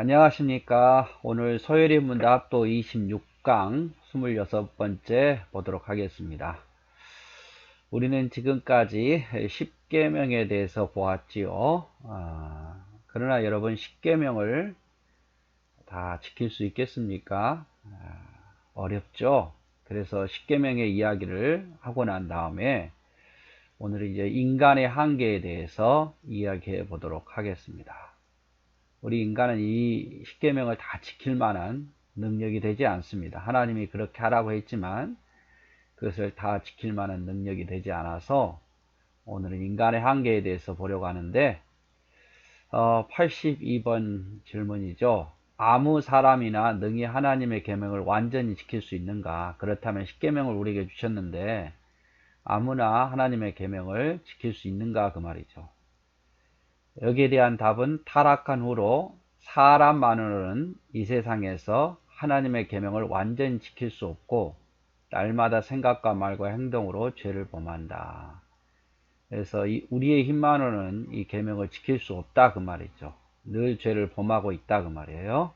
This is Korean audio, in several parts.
안녕하십니까. 오늘 소요리 문답도 26강 26번째 보도록 하겠습니다. 우리는 지금까지 10계명에 대해서 보았지요. 그러나 여러분 10계명을 다 지킬 수 있겠습니까? 어렵죠. 그래서 10계명의 이야기를 하고 난 다음에 오늘은 이제 인간의 한계에 대해서 이야기해 보도록 하겠습니다. 우리 인간은 이 십계명을 다 지킬 만한 능력이 되지 않습니다. 하나님이 그렇게 하라고 했지만 그것을 다 지킬 만한 능력이 되지 않아서 오늘은 인간의 한계에 대해서 보려고 하는데 82번 질문이죠. 아무 사람이나 능히 하나님의 계명을 완전히 지킬 수 있는가? 그렇다면 십계명을 우리에게 주셨는데 아무나 하나님의 계명을 지킬 수 있는가 그 말이죠. 여기에 대한 답은 타락한 후로 사람만으로는 이 세상에서 하나님의 계명을 완전히 지킬 수 없고 날마다 생각과 말과 행동으로 죄를 범한다. 그래서 우리의 힘만으로는 이 계명을 지킬 수 없다 그 말이죠. 늘 죄를 범하고 있다 그 말이에요.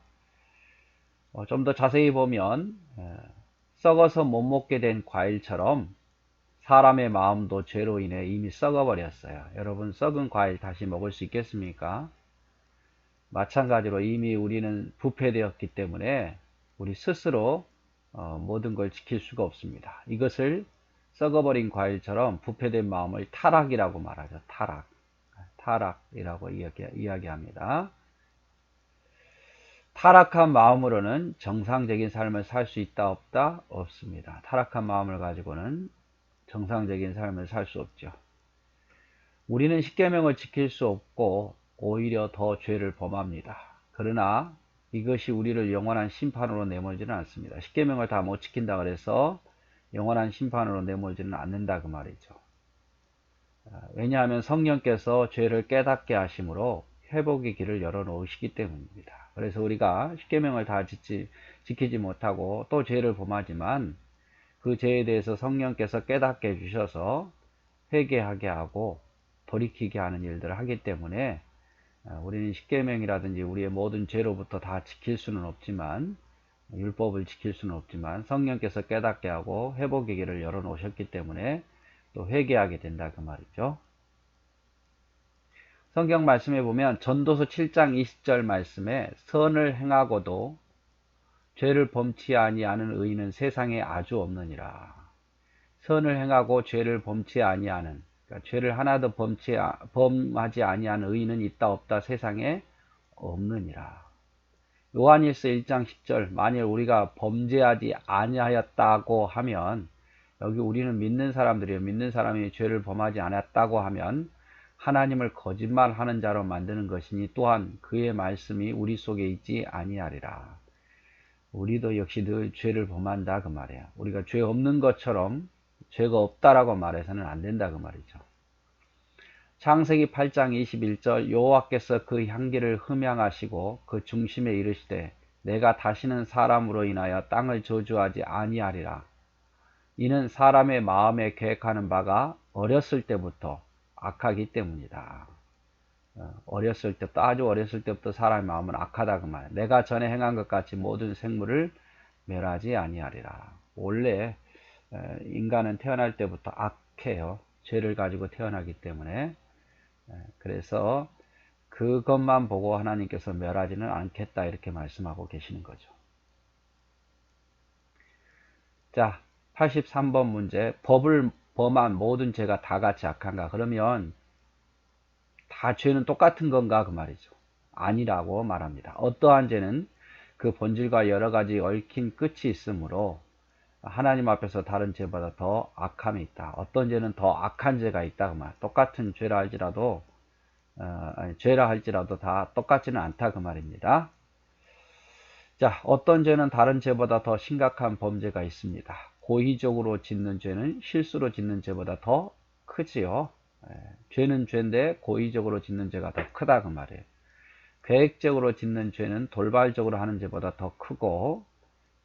좀 더 자세히 보면 썩어서 못 먹게 된 과일처럼 사람의 마음도 죄로 인해 이미 썩어버렸어요. 여러분 썩은 과일 다시 먹을 수 있겠습니까? 마찬가지로 이미 우리는 부패되었기 때문에 우리 스스로 모든 걸 지킬 수가 없습니다. 이것을 썩어버린 과일처럼 부패된 마음을 타락이라고 말하죠. 타락이라고 이야기합니다. 타락한 마음으로는 정상적인 삶을 살 수 있다 없다? 없습니다. 타락한 마음을 가지고는 정상적인 삶을 살 수 없죠. 우리는 십계명을 지킬 수 없고 오히려 더 죄를 범합니다. 그러나 이것이 우리를 영원한 심판으로 내몰지는 않습니다. 십계명을 다 못 지킨다 그래서 영원한 심판으로 내몰지는 않는다 그 말이죠. 왜냐하면 성령께서 죄를 깨닫게 하심으로 회복의 길을 열어놓으시기 때문입니다. 그래서 우리가 십계명을 다 지키지 못하고 또 죄를 범하지만 그 죄에 대해서 성령께서 깨닫게 해주셔서 회개하게 하고 돌이키게 하는 일들을 하기 때문에 우리는 십계명이라든지 우리의 모든 죄로부터 다 지킬 수는 없지만 율법을 지킬 수는 없지만 성령께서 깨닫게 하고 회복의 길을 열어놓으셨기 때문에 또 회개하게 된다 그 말이죠. 성경 말씀에 보면 전도서 7장 20절 말씀에 선을 행하고도 죄를 범치 아니하는 의인은 세상에 아주 없느니라. 선을 행하고 죄를 범치 아니하는, 그러니까 죄를 하나도 범하지 아니하는 의인은 있다 없다 세상에 없느니라. 요한일서 1장 10절 만일 우리가 범죄하지 아니하였다고 하면, 여기 우리는 믿는 사람들이요, 믿는 사람이 죄를 범하지 않았다고 하면 하나님을 거짓말하는 자로 만드는 것이니 또한 그의 말씀이 우리 속에 있지 아니하리라. 우리도 역시 늘 죄를 범한다 그 말이에요. 우리가 죄 없는 것처럼 죄가 없다라고 말해서는 안 된다 그 말이죠. 창세기 8장 21절 여호와께서 그 향기를 흠양하시고 그 중심에 이르시되 내가 다시는 사람으로 인하여 땅을 저주하지 아니하리라. 이는 사람의 마음에 계획하는 바가 어렸을 때부터 악하기 때문이다. 어렸을 때부터, 아주 어렸을 때부터 사람의 마음은 악하다 그 말. 내가 전에 행한 것 같이 모든 생물을 멸하지 아니하리라. 원래 인간은 태어날 때부터 악해요. 죄를 가지고 태어나기 때문에. 그래서 그것만 보고 하나님께서 멸하지는 않겠다 이렇게 말씀하고 계시는 거죠. 자, 83번 문제. 법을 범한 모든 죄가 다 같이 악한가? 그러면 다 죄는 똑같은 건가 그 말이죠. 아니라고 말합니다. 어떠한 죄는 그 본질과 여러 가지 얽힌 끝이 있으므로 하나님 앞에서 다른 죄보다 더 악함이 있다. 어떤 죄는 더 악한 죄가 있다 그 말. 똑같은 죄라 할지라도 죄라 할지라도 다 똑같지는 않다 그 말입니다. 자, 어떤 죄는 다른 죄보다 더 심각한 범죄가 있습니다. 고의적으로 짓는 죄는 실수로 짓는 죄보다 더 크지요. 죄는 죄인데 고의적으로 짓는 죄가 더 크다 그 말이에요. 계획적으로 짓는 죄는 돌발적으로 하는 죄보다 더 크고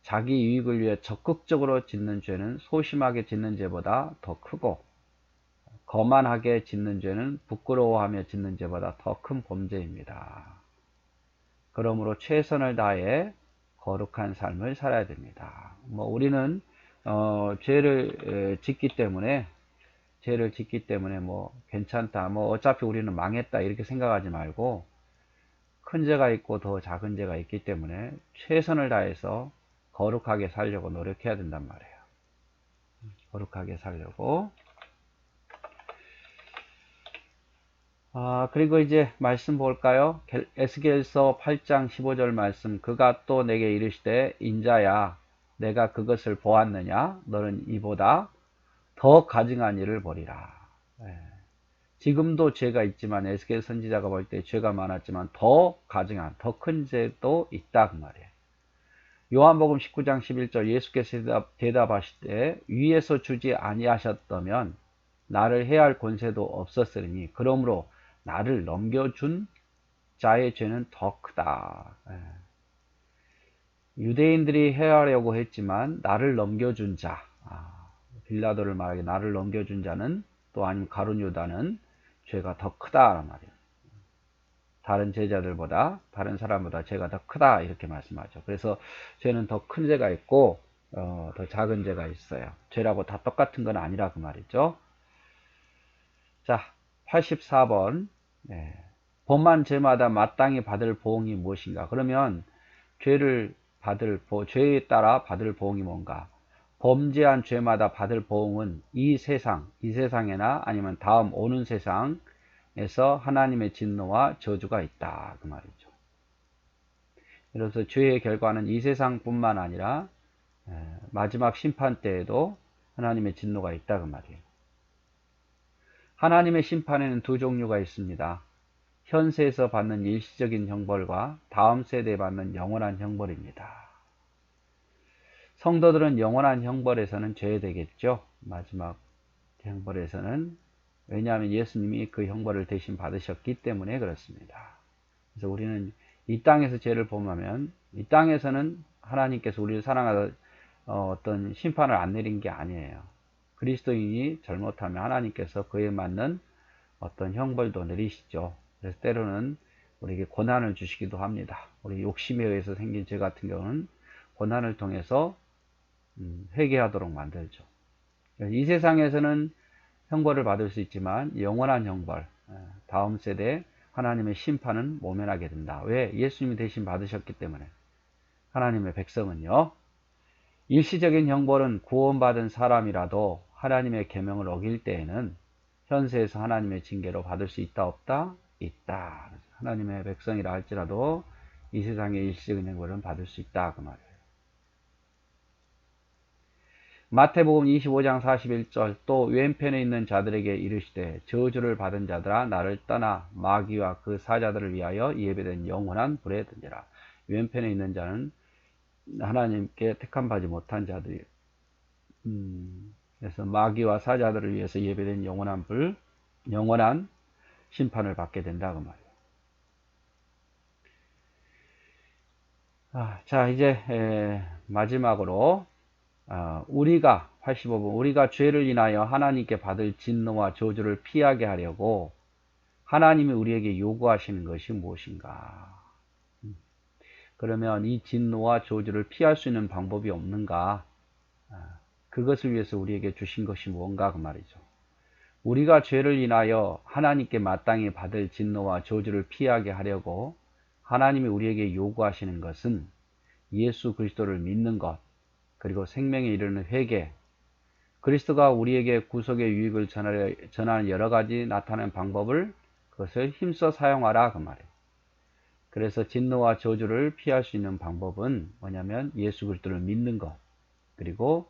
자기 유익을 위해 적극적으로 짓는 죄는 소심하게 짓는 죄보다 더 크고 거만하게 짓는 죄는 부끄러워하며 짓는 죄보다 더 큰 범죄입니다. 그러므로 최선을 다해 거룩한 삶을 살아야 됩니다. 뭐 우리는 죄를 짓기 때문에 뭐 괜찮다, 뭐 어차피 우리는 망했다 이렇게 생각하지 말고 큰 죄가 있고 더 작은 죄가 있기 때문에 최선을 다해서 거룩하게 살려고 노력해야 된단 말이에요. 거룩하게 살려고. 그리고 이제 말씀 볼까요? 에스겔서 8장 15절 말씀. 그가 또 내게 이르시되 인자야 내가 그것을 보았느냐? 너는 이보다 더 가증한 일을 보리라. 예. 지금도 죄가 있지만 에스겔 선지자가 볼 때 죄가 많았지만 더 가증한 더 큰 죄도 있다 그 말이에요. 요한복음 19장 11절 예수께서 대답하시되 위에서 주지 아니하셨다면 나를 해할 권세도 없었으니 그러므로 나를 넘겨준 자의 죄는 더 크다. 유대인들이 해하려고 했지만 나를 넘겨준 자, 빌라도를 말하기 나를 넘겨준 자는 또 아니면 가룟 유다는 죄가 더 크다란 말이에요. 다른 제자들보다 다른 사람보다 죄가 더 크다 이렇게 말씀하죠. 그래서 죄는 더 큰 죄가 있고 더 작은 죄가 있어요. 죄라고 다 똑같은 건 아니라 그 말이죠. 자, 84번. 범한 죄마다 마땅히 받을 보응이 무엇인가? 그러면 죄에 따라 받을 보응이 뭔가? 범죄한 죄마다 받을 보응은 이 세상에나 아니면 다음 오는 세상에서 하나님의 진노와 저주가 있다 그 말이죠. 그래서 죄의 결과는 이 세상뿐만 아니라 마지막 심판 때에도 하나님의 진노가 있다 그 말이에요. 하나님의 심판에는 두 종류가 있습니다. 현세에서 받는 일시적인 형벌과 다음 세대에 받는 영원한 형벌입니다. 성도들은 영원한 형벌에서는 제외되겠죠. 마지막 형벌에서는. 왜냐하면 예수님이 그 형벌을 대신 받으셨기 때문에 그렇습니다. 그래서 우리는 이 땅에서 죄를 범하면 이 땅에서는 하나님께서 우리를 사랑하다 어떤 심판을 안 내린 게 아니에요. 그리스도인이 잘못하면 하나님께서 그에 맞는 어떤 형벌도 내리시죠. 그래서 때로는 우리에게 고난을 주시기도 합니다. 우리 욕심에 의해서 생긴 죄 같은 경우는 고난을 통해서 회개하도록 만들죠. 이 세상에서는 형벌을 받을 수 있지만 영원한 형벌, 다음 세대 하나님의 심판은 모면하게 된다. 왜? 예수님이 대신 받으셨기 때문에. 하나님의 백성은요. 일시적인 형벌은 구원받은 사람이라도 하나님의 계명을 어길 때에는 현세에서 하나님의 징계로 받을 수 있다 없다? 있다. 하나님의 백성이라 할지라도 이 세상의 일시적인 형벌은 받을 수 있다 그 말이에요. 마태복음 25장 41절 또 왼편에 있는 자들에게 이르시되 저주를 받은 자들아 나를 떠나 마귀와 그 사자들을 위하여 예배된 영원한 불에 던지라. 왼편에 있는 자는 하나님께 택함받지 못한 자들이에요. 그래서 마귀와 사자들을 위해서 예배된 영원한 불, 영원한 심판을 받게 된다 그 말이에요. 자 이제 마지막으로 우리가 85번 우리가 죄를 인하여 하나님께 받을 진노와 저주를 피하게 하려고 하나님이 우리에게 요구하시는 것이 무엇인가? 그러면 이 진노와 저주를 피할 수 있는 방법이 없는가? 그것을 위해서 우리에게 주신 것이 무언가 그 말이죠. 우리가 죄를 인하여 하나님께 마땅히 받을 진노와 저주를 피하게 하려고 하나님이 우리에게 요구하시는 것은 예수 그리스도를 믿는 것, 그리고 생명에 이르는 회개, 그리스도가 우리에게 구속의 유익을 전하는 여러 가지 나타나는 방법을 그것을 힘써 사용하라 그 말이에요. 그래서 진노와 저주를 피할 수 있는 방법은 뭐냐면 예수 그리스도를 믿는 것, 그리고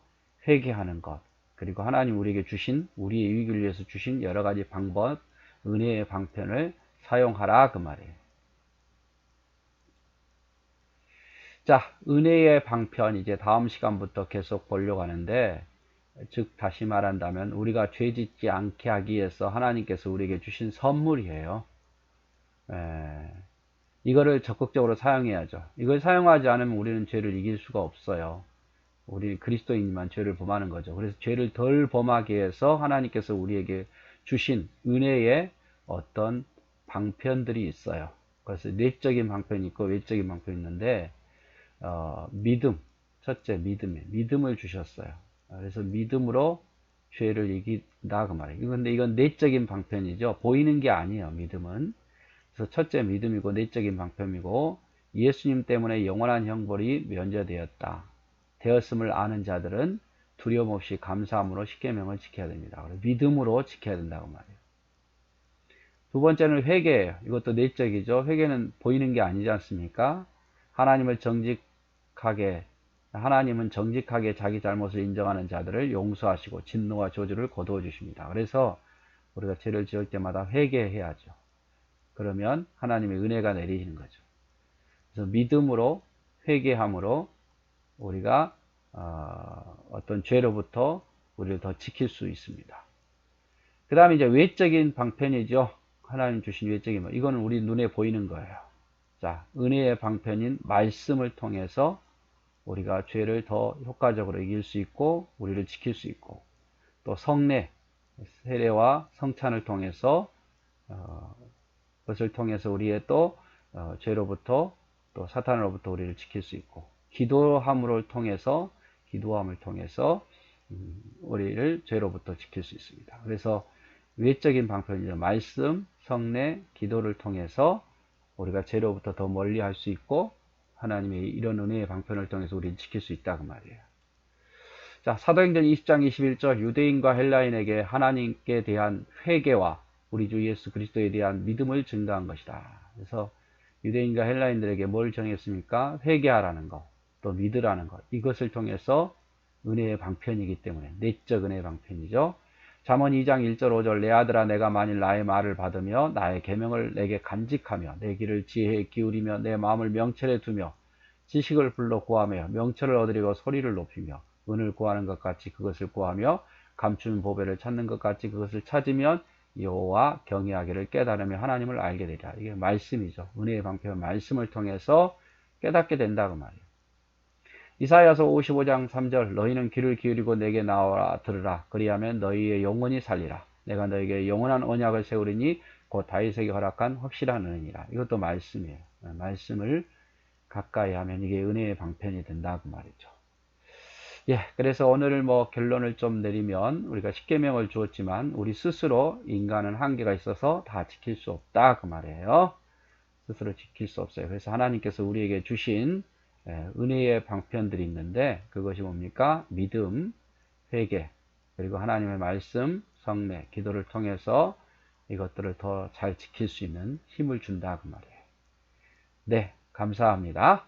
회개하는 것, 그리고 하나님 우리에게 주신 우리의 유익을 위해서 주신 여러 가지 방법, 은혜의 방편을 사용하라 그 말이에요. 자, 은혜의 방편 이제 다음 시간부터 계속 보려고 하는데, 즉 다시 말한다면 우리가 죄 짓지 않게 하기 위해서 하나님께서 우리에게 주신 선물이에요. 이거를 적극적으로 사용해야죠. 이걸 사용하지 않으면 우리는 죄를 이길 수가 없어요. 우리 그리스도인만 죄를 범하는 거죠. 그래서 죄를 덜 범하기 위해서 하나님께서 우리에게 주신 은혜의 어떤 방편들이 있어요. 그래서 내적인 방편이 있고 외적인 방편이 있는데 믿음, 첫째 믿음을 주셨어요. 그래서 믿음으로 죄를 이긴다 그 말이에요. 근데 이건 내적인 방편이죠. 보이는 게 아니에요. 믿음은. 그래서 첫째 믿음이고 내적인 방편이고 예수님 때문에 영원한 형벌이 면제되었다. 되었음을 아는 자들은 두려움 없이 감사함으로 십계명을 지켜야 됩니다. 믿음으로 지켜야 된다고 말이에요. 두 번째는 회개예요. 이것도 내적이죠. 회개는 보이는 게 아니지 않습니까? 하나님은 정직하게 자기 잘못을 인정하는 자들을 용서하시고 진노와 저주를 거두어 주십니다. 그래서 우리가 죄를 지을 때마다 회개해야죠. 그러면 하나님의 은혜가 내리시는 거죠. 그래서 믿음으로 회개함으로 우리가 어떤 죄로부터 우리를 더 지킬 수 있습니다. 그 다음에 이제 외적인 방편이죠. 하나님 주신 외적인 방. 이거는 우리 눈에 보이는 거예요. 자, 은혜의 방편인 말씀을 통해서 우리가 죄를 더 효과적으로 이길 수 있고 우리를 지킬 수 있고 또 성례, 세례와 성찬을 통해서 그것을 통해서 우리의 또 죄로부터 또 사탄으로부터 우리를 지킬 수 있고 기도함을 통해서 우리를 죄로부터 지킬 수 있습니다. 그래서 외적인 방편이죠. 말씀, 성례, 기도를 통해서 우리가 죄로부터 더 멀리 할 수 있고 하나님의 이런 은혜의 방편을 통해서 우리를 지킬 수 있다 그 말이에요. 자, 사도행전 20장 21절 유대인과 헬라인에게 하나님께 대한 회개와 우리 주 예수 그리스도에 대한 믿음을 증거한 것이다. 그래서 유대인과 헬라인들에게 뭘 정했습니까? 회개하라는 것, 또 믿으라는 것. 이것을 통해서 은혜의 방편이기 때문에 내적 은혜의 방편이죠. 잠언 2장 1절 5절 내 아들아 내가 만일 나의 말을 받으며 나의 계명을 내게 간직하며 내 길을 지혜에 기울이며 내 마음을 명철에 두며 지식을 불러 구하며 명철을 얻으려고 소리를 높이며 은을 구하는 것 같이 그것을 구하며 감추는 보배를 찾는 것 같이 그것을 찾으면 여호와 경외하기를 깨달으며 하나님을 알게 되리라. 이게 말씀이죠. 은혜의 방편 말씀을 통해서 깨닫게 된다 그 말이에요. 이사야서 55장 3절 너희는 귀를 기울이고 내게 나와라 들으라 그리하면 너희의 영혼이 살리라 내가 너희에게 영원한 언약을 세우리니 곧 다윗에게 허락한 확실한 은혜니라. 이것도 말씀이에요. 말씀을 가까이 하면 이게 은혜의 방편이 된다 그 말이죠. 예, 그래서 오늘 결론을 좀 내리면 우리가 십계명을 주었지만 우리 스스로 인간은 한계가 있어서 다 지킬 수 없다 그 말이에요. 스스로 지킬 수 없어요. 그래서 하나님께서 우리에게 주신 은혜의 방편들이 있는데 그것이 뭡니까? 믿음, 회개, 그리고 하나님의 말씀, 성례, 기도를 통해서 이것들을 더 잘 지킬 수 있는 힘을 준다 그 말이에요. 네, 감사합니다.